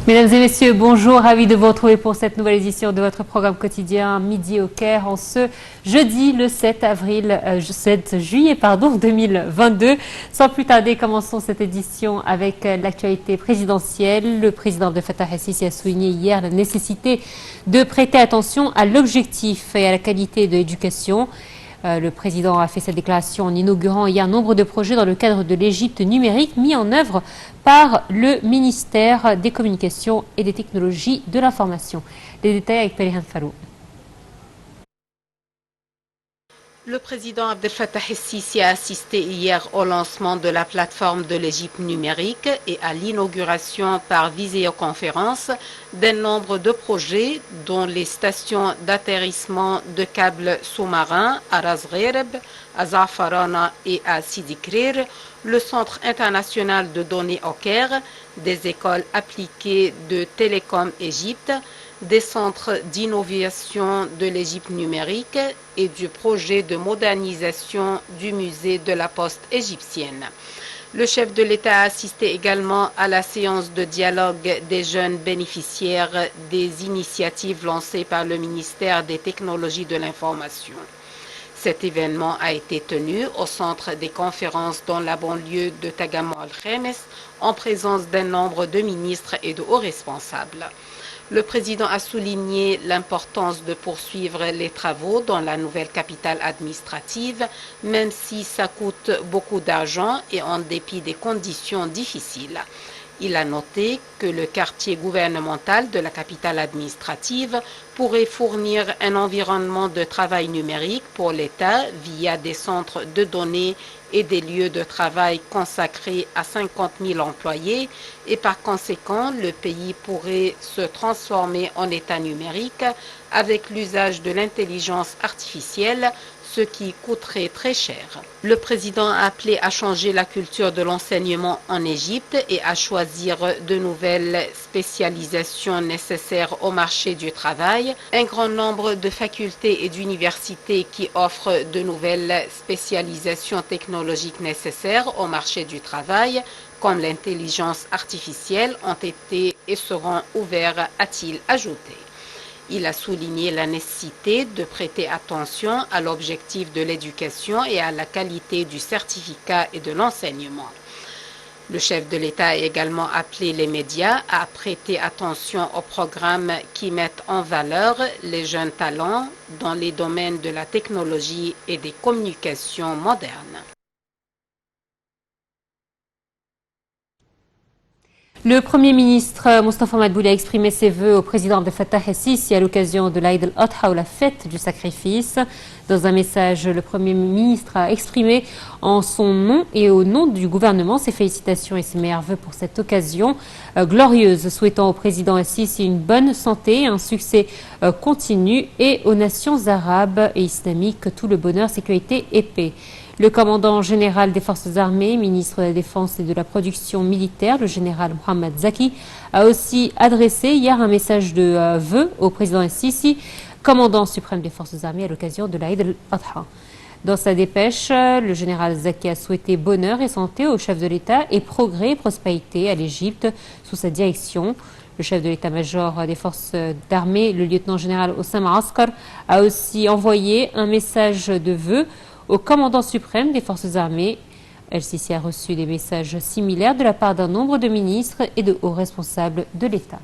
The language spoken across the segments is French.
Mesdames et messieurs, bonjour, ravi de vous retrouver pour cette nouvelle édition de votre programme quotidien Midi au Caire en ce jeudi le 7 juillet 2022. Sans plus tarder, commençons cette édition avec l'actualité présidentielle. Le président Abdel Fattah el-Sisi a souligné hier la nécessité de prêter attention à l'objectif et à la qualité de l'éducation. Le président a fait cette déclaration en inaugurant hier nombre de projets dans le cadre de l'Égypte numérique mis en œuvre par le ministère des Communications et des Technologies de l'Information. Les détails avec Perihan Farou. Le président Abdel Fattah el-Sisi a assisté hier au lancement de la plateforme de l'Égypte numérique et à l'inauguration par visioconférence d'un nombre de projets dont les stations d'atterrissement de câbles sous-marins à Ras Gharib, à Za'afarana et à Sidi Krir, le Centre international de données au Caire, des écoles appliquées de Télécom Égypte, des centres d'innovation de l'Égypte numérique et du projet de modernisation du musée de la Poste égyptienne. Le chef de l'État a assisté également à la séance de dialogue des jeunes bénéficiaires des initiatives lancées par le ministère des Technologies de l'Information. Cet événement a été tenu au centre des conférences dans la banlieue de Tagamo al-Khamis en présence d'un nombre de ministres et de hauts responsables. Le président a souligné l'importance de poursuivre les travaux dans la nouvelle capitale administrative, même si ça coûte beaucoup d'argent et en dépit des conditions difficiles. Il a noté que le quartier gouvernemental de la capitale administrative pourrait fournir un environnement de travail numérique pour l'État via des centres de données et des lieux de travail consacrés à 50 000 employés et par conséquent, le pays pourrait se transformer en État numérique avec l'usage de l'intelligence artificielle, ce qui coûterait très cher. Le président a appelé à changer la culture de l'enseignement en Égypte et à choisir de nouvelles spécialisations nécessaires au marché du travail. Un grand nombre de facultés et d'universités qui offrent de nouvelles spécialisations technologiques nécessaires au marché du travail, comme l'intelligence artificielle, ont été et seront ouverts, a-t-il ajouté. Il a souligné la nécessité de prêter attention à l'objectif de l'éducation et à la qualité du certificat et de l'enseignement. Le chef de l'État a également appelé les médias à prêter attention aux programmes qui mettent en valeur les jeunes talents dans les domaines de la technologie et des communications modernes. Le Premier ministre Mostafa Madbouli a exprimé ses vœux au président Abdel Fattah el-Sisi à l'occasion de l'Aïd al-Adha ou la fête du sacrifice. Dans un message, le Premier ministre a exprimé en son nom et au nom du gouvernement ses félicitations et ses meilleurs vœux pour cette occasion glorieuse, souhaitant au président el-Sisi une bonne santé, un succès continu et aux nations arabes et islamiques tout le bonheur, sécurité et paix. Le commandant général des forces armées, ministre de la Défense et de la production militaire, le général Mohamed Zaki, a aussi adressé hier un message de vœux au président el-Sisi, commandant suprême des forces armées à l'occasion de l'Aïd al-Adha. Dans sa dépêche, le général Zaki a souhaité bonheur et santé au chef de l'État et progrès et prospérité à l'Égypte sous sa direction. Le chef de l'état-major des forces d'armée, le lieutenant-général Oussama Askar, a aussi envoyé un message de vœux au commandant suprême des forces armées. El-Sisi a reçu des messages similaires de la part d'un nombre de ministres et de hauts responsables de l'État.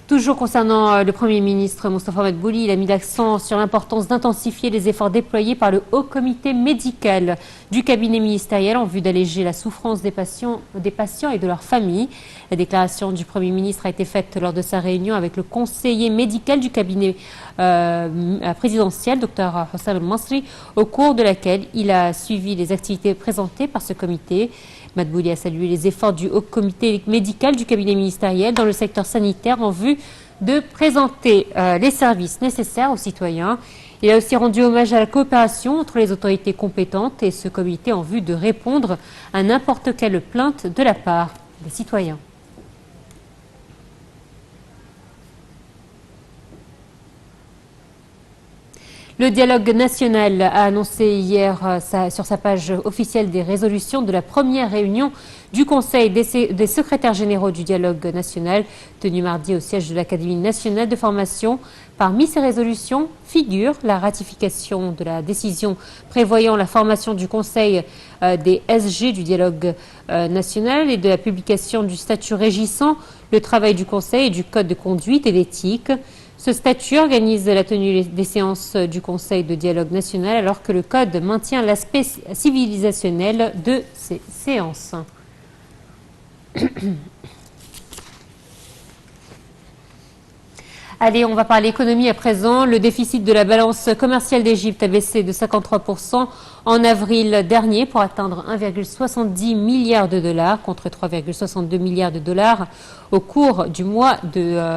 Toujours concernant le Premier ministre Mostafa Madbouli, il a mis l'accent sur l'importance d'intensifier les efforts déployés par le Haut Comité médical du cabinet ministériel en vue d'alléger la souffrance des patients et de leurs familles. La déclaration du Premier ministre a été faite lors de sa réunion avec le conseiller médical du cabinet présidentiel, Dr Hossam El-Masri, au cours de laquelle il a suivi les activités présentées par ce comité. Madbouli a salué les efforts du Haut Comité médical du cabinet ministériel dans le secteur sanitaire en vue de présenter les services nécessaires aux citoyens. Il a aussi rendu hommage à la coopération entre les autorités compétentes et ce comité en vue de répondre à n'importe quelle plainte de la part des citoyens. Le dialogue national a annoncé hier sur sa page officielle des résolutions de la première réunion du Conseil des secrétaires généraux du dialogue national, tenu mardi au siège de l'Académie nationale de formation. Parmi ces résolutions figure la ratification de la décision prévoyant la formation du Conseil des SG du dialogue national et de la publication du statut régissant le travail du Conseil et du code de conduite et d'éthique. Ce statut organise la tenue des séances du Conseil de dialogue national alors que le Code maintient l'aspect civilisationnel de ces séances. Allez, on va parler économie à présent. Le déficit de la balance commerciale d'Égypte a baissé de 53% en avril dernier pour atteindre 1,70 milliard de dollars contre 3,62 milliards de dollars au cours de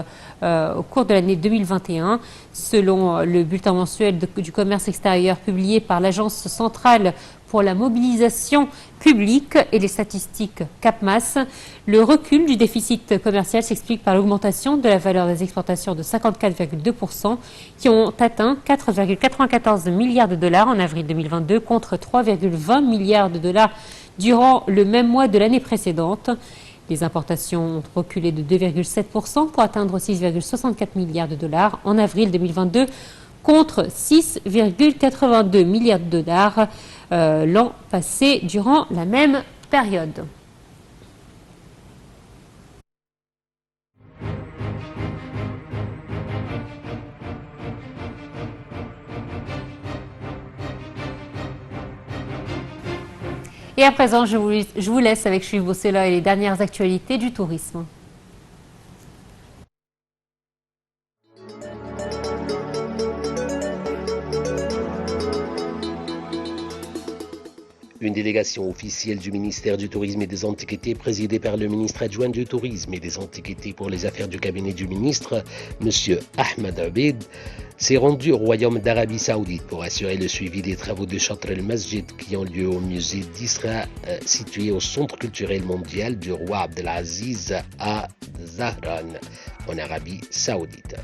l'année 2021. Selon le bulletin mensuel du commerce extérieur publié par l'Agence centrale pour la mobilisation publique et les statistiques CAPMAS, le recul du déficit commercial s'explique par l'augmentation de la valeur des exportations de 54,2% qui ont atteint 4,94 milliards de dollars en avril 2022 contre 3,20 milliards de dollars durant le même mois de l'année précédente. Les importations ont reculé de 2,7% pour atteindre 6,64 milliards de dollars en avril 2022 contre 6,82 milliards de dollars l'an passé durant la même période. Et à présent, je vous laisse avec Chouif Bossela et les dernières actualités du tourisme. Une délégation officielle du ministère du Tourisme et des Antiquités, présidée par le ministre adjoint du Tourisme et des Antiquités pour les affaires du cabinet du ministre, M. Ahmed Obeid, s'est rendue au Royaume d'Arabie Saoudite pour assurer le suivi des travaux de Chatr el-Masjid qui ont lieu au musée d'Isra, situé au Centre culturel mondial du roi Abdelaziz à Zahran, en Arabie Saoudite.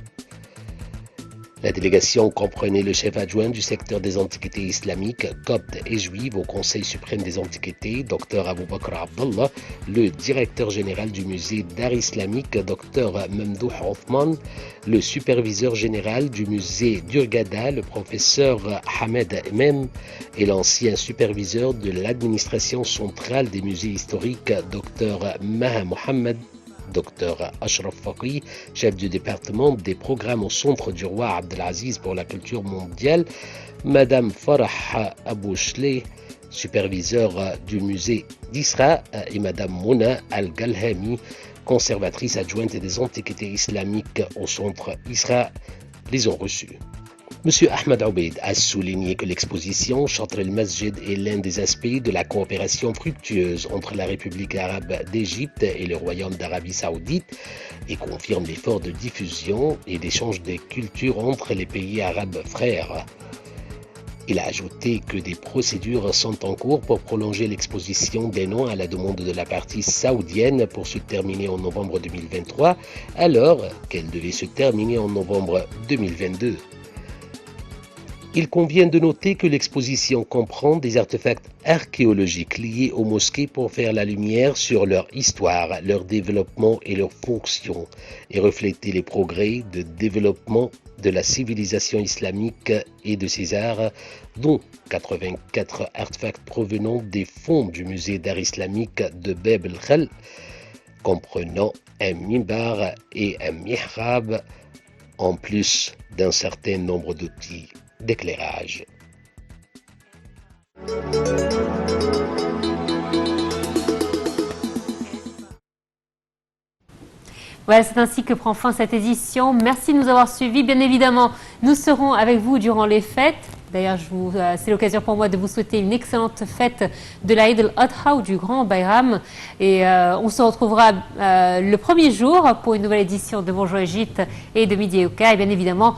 La délégation comprenait le chef adjoint du secteur des antiquités islamiques, coptes et juives au Conseil suprême des antiquités, Dr Abou Bakr Abdallah, le directeur général du musée d'art islamique, Dr Mamdouh Othman, le superviseur général du musée d'Hurghada, le professeur Hamed Emem, et l'ancien superviseur de l'administration centrale des musées historiques, Dr Maha Mohammed, Dr Ashraf Faqih, chef du département des programmes au centre du roi Abdelaziz pour la culture mondiale, Madame Farah Abou Shleh, superviseur du musée d'Isra, et Madame Mouna Al-Galhami, conservatrice adjointe des antiquités islamiques au centre Isra, les ont reçus. M. Ahmed Obeid a souligné que l'exposition Chatr el-Masjid est l'un des aspects de la coopération fructueuse entre la République arabe d'Égypte et le Royaume d'Arabie Saoudite et confirme l'effort de diffusion et d'échange des cultures entre les pays arabes frères. Il a ajouté que des procédures sont en cours pour prolonger l'exposition d'un an à la demande de la partie saoudienne pour se terminer en novembre 2023, alors qu'elle devait se terminer en novembre 2022. Il convient de noter que l'exposition comprend des artefacts archéologiques liés aux mosquées pour faire la lumière sur leur histoire, leur développement et leur fonction, et refléter les progrès de développement de la civilisation islamique et de ses arts, dont 84 artefacts provenant des fonds du musée d'art islamique de Bab el-Khal, comprenant un mimbar et un mihrab, en plus d'un certain nombre d'outils d'éclairage. Voilà, c'est ainsi que prend fin cette édition. Merci de nous avoir suivis. Bien évidemment, nous serons avec vous durant les fêtes. D'ailleurs, c'est l'occasion pour moi de vous souhaiter une excellente fête de l'Aïd al-Adha ou du Grand Bayram. Et on se retrouvera le premier jour pour une nouvelle édition de Bonjour Égypte et de Midi Oka. Et bien évidemment,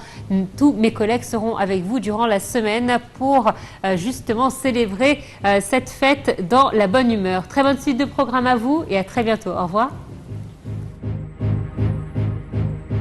tous mes collègues seront avec vous durant la semaine pour justement célébrer cette fête dans la bonne humeur. Très bonne suite de programme à vous et à très bientôt. Au revoir.